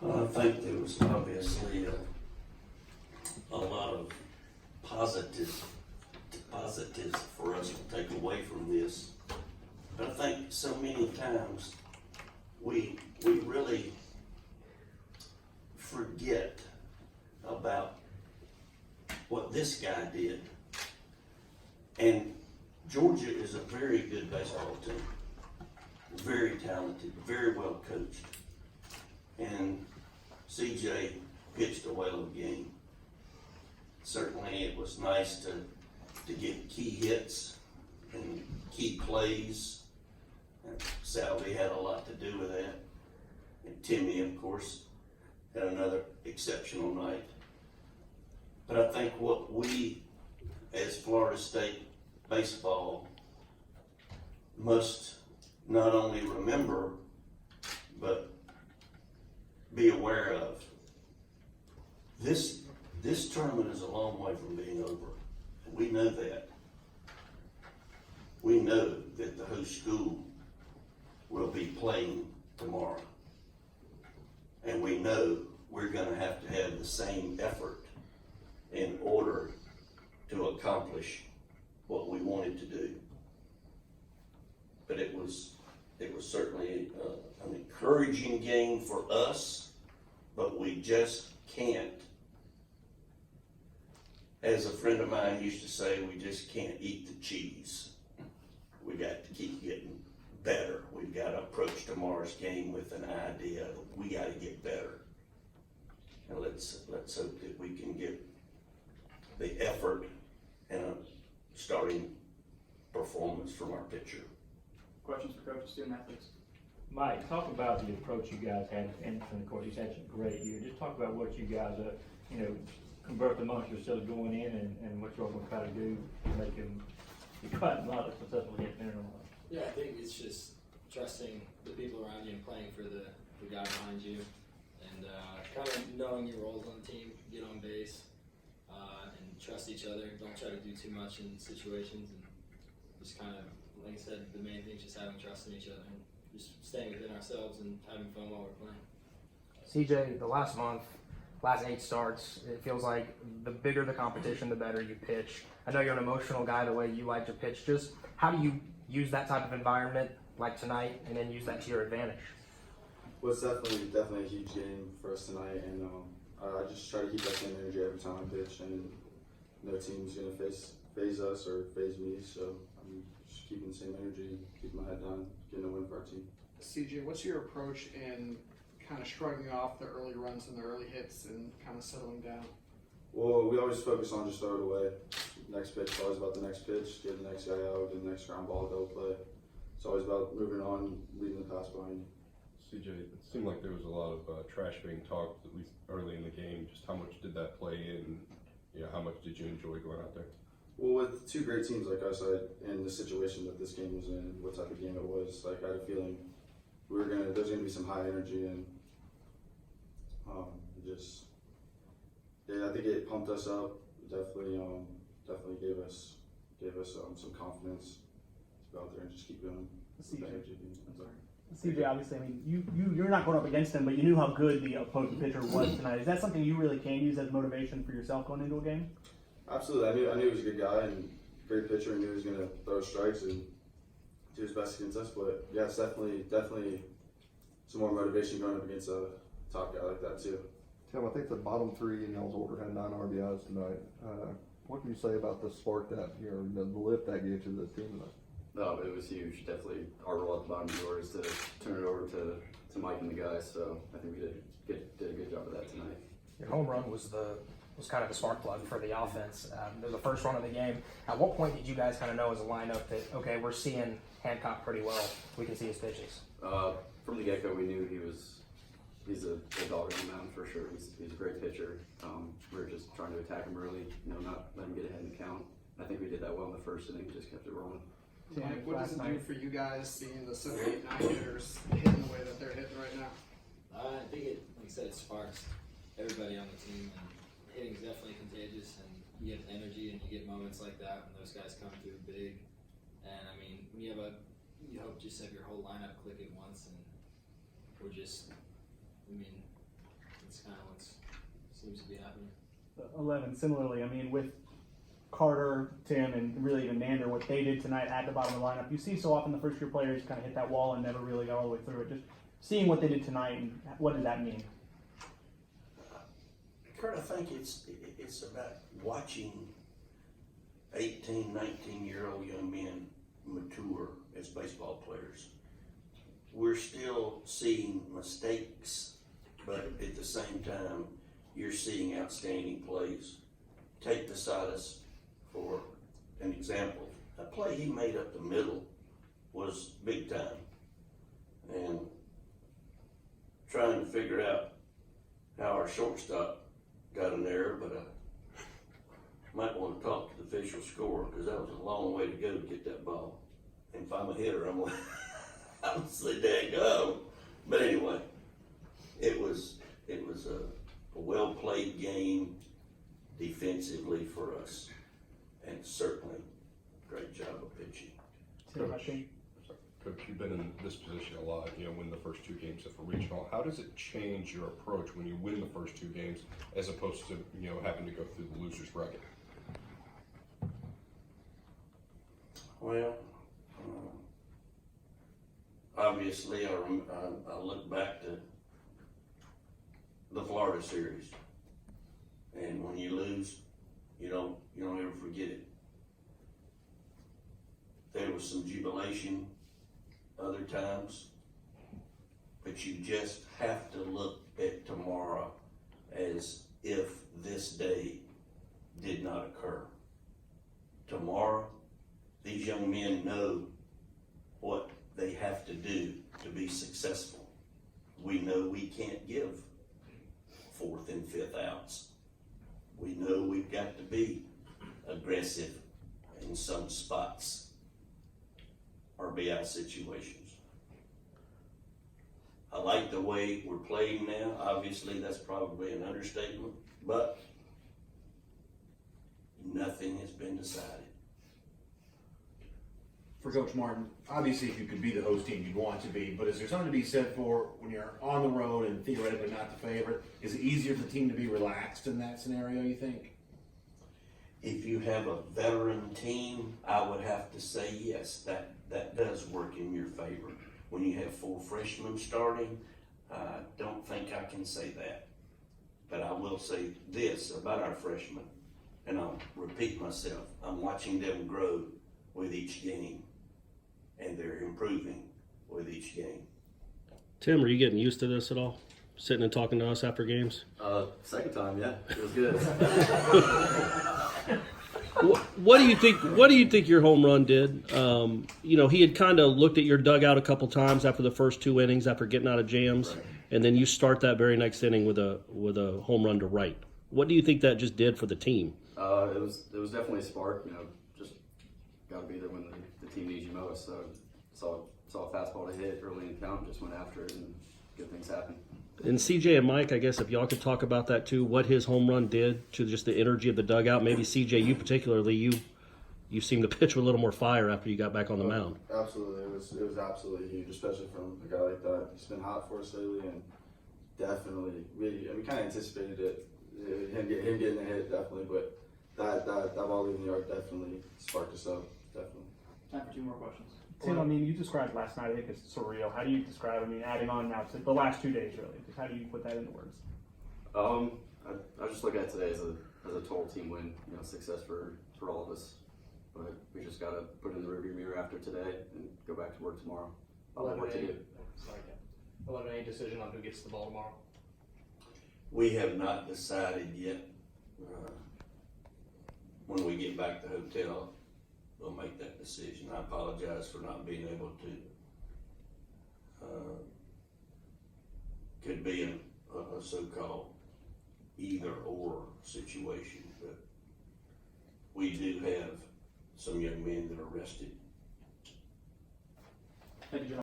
Well, I think there was obviously a lot of positives for us to take away from this. But I think so many times we really forget about what this guy did. And Georgia is a very good baseball team, very talented, very well coached. And CJ pitched a whale of a game. Certainly it was nice to get key hits and key plays. And Salvi had a lot to do with that. And Timmy, of course, had another exceptional night. But I think what we, as Florida State baseball, must not only remember, but be aware of. This tournament is a long way from being over. We know that. We know that the host school will be playing tomorrow. And we know we're gonna have to have the same effort in order to accomplish what we wanted to do. But it was certainly an encouraging game for us, but we just can't, as a friend of mine used to say, we just can't eat the cheese. We got to keep getting better. We've got to approach tomorrow's game with an idea that we got to get better. And let's hope that we can get the effort and a starting performance from our pitcher. Questions for Coach, student athletes? Mike, talk about the approach you guys had in the court. You've had a great year. Just talk about what you guys, convert amongst yourselves going in and what you're going to try to do to make them cut not a successful hit there. Yeah, I think it's just trusting the people around you and playing for the guy behind you, and kind of knowing your roles on the team, get on base, and trust each other. Don't try to do too much in situations, and just kind of, like I said, the main thing is just having trust in each other and just staying within ourselves and having fun while we're playing. CJ, the last 8 starts, it feels like the bigger the competition, the better you pitch. I know you're an emotional guy the way you like to pitch. Just how do you use that type of environment like tonight and then use that to your advantage? Well, it's definitely a huge game for us tonight, and I just try to keep that same energy every time I pitch, and no team's going to phase us or phase me, so I'm just keeping the same energy, keeping my head down, getting a win for our team. CJ, what's your approach in kind of shrugging off the early runs and the early hits and kind of settling down? Well, we always focus on just throw it away. Next pitch, it's always about the next pitch, get the next guy out, get the next ground ball, double play. It's always about moving on, leaving the pass behind you. CJ, it seemed like there was a lot of trash being talked, at least early in the game. Just how much did that play in? How much did you enjoy going out there? Well, with two great teams like us, in the situation that this game was in, what type of game it was, I had a feeling there's gonna be some high energy, and I think it pumped us up. Definitely gave us some confidence to go out there and just keep going. CJ, obviously, I mean, you're not going up against him, but you knew how good the opposing pitcher was tonight. Is that something you really can use as motivation for yourself going into a game? Absolutely. I knew he was a good guy and great pitcher, and knew he was going to throw strikes and do his best against us. But yeah, it's definitely some more motivation going up against a top guy like that too. Tim, I think the bottom 3 in y'all's order had 9 RBIs tonight. What can you say about the spark that, the lift that gave to the team tonight? No, it was huge. Definitely our role at the bottom of the order is to turn it over to Mike and the guys. So I think we did a good job of that tonight. Your home run was kind of the spark plug for the offense. It was the first run of the game. At what point did you guys kind of know as a lineup that, okay, we're seeing Hancock pretty well, we can see his pitches? From the get-go, we knew he's a dog on the mound for sure. He's a great pitcher. We were just trying to attack him early, not let him get ahead in the count. I think we did that well in the first inning, just kept it rolling. Mike, what does it do for you guys seeing the 7, 8, 9 hitters hitting the way that they're hitting right now? I think like I said, it sparks everybody on the team, and hitting is definitely contagious, and you get energy and you get moments like that when those guys come through big. And I mean, when you hope just have your whole lineup click at once, and we're just, It's kind of what seems to be happening. 11, similarly, I mean, with Carter, Tim, and really even Nander, what they did tonight at the bottom of the lineup, you see so often the first-year players kind of hit that wall and never really got all the way through it. Just seeing what they did tonight, and what did that mean? Kurt, I think it's about watching 18, 19-year-old young men mature as baseball players. We're still seeing mistakes, but at the same time, you're seeing outstanding plays. Take Posadas for an example. A play he made up the middle was big time. And trying to figure out how our shortstop got an error, but I might want to talk to the official scorer because that was a long way to go to get that ball. And if I'm a hitter, I'm like, I'm say dang go. But anyway, it was a well played game defensively for us, and certainly great job of pitching. Tim, I think Coach, you've been in this position a lot, win the first 2 games of a regional. How does it change your approach when you win the first 2 games as opposed to, having to go through the loser's bracket? Well, obviously, I look back to the Florida series, and when you lose, you don't ever forget it. There was some jubilation other times, but you just have to look at tomorrow as if this day did not occur. Tomorrow, these young men know what they have to do to be successful. We know we can't give 4th and 5th outs. We know we've got to be aggressive in some spots. RBI situations. I like the way we're playing now. Obviously, that's probably an understatement, but nothing has been decided. For Coach Martin, obviously if you could be the host team, you'd want to be, but is there something to be said for when you're on the road and theoretically not the favorite? Is it easier for the team to be relaxed in that scenario, you think? If you have a veteran team, I would have to say yes, that does work in your favor. When you have 4 freshmen starting, I don't think I can say that. But I will say this about our freshmen, and I'll repeat myself. I'm watching them grow with each game, and they're improving with each game. Tim, are you getting used to this at all? Sitting and talking to us after games? Second time, yeah, it was good. What do you think? What do you think your home run did? He had kind of looked at your dugout a couple times after the first 2 innings after getting out of jams, Right. And then you start that very next inning with a home run to right. What do you think that just did for the team? It was definitely a spark. Just got to be there when the team needs you most. So saw a fastball to hit early in count, just went after it, and good things happen. And CJ and Mike, I guess if y'all could talk about that too, what his home run did to just the energy of the dugout. Maybe CJ, you particularly, you seemed to pitch with a little more fire after you got back on the mound. Absolutely, it was absolutely huge, especially from a guy like that. He's been hot for us lately, and definitely we kind of anticipated it, him getting a hit definitely, but that ball leaving the yard definitely sparked us up, definitely. Time for 2 more questions. Tim, I mean, you described last night, I think it's surreal. How do you describe, adding on now to the last 2 days, really? Just how do you put that into words? I just look at today as a total team win, success for all of us. But we just got to put it in the rearview mirror after today and go back to work tomorrow. I'll have work to do. 11-8 decision on who gets the ball tomorrow. We have not decided yet. When we get back to the hotel, we'll make that decision. I apologize for not being able to. Could be a so-called either-or situation, but we do have some young men that are rested. Thank you, John.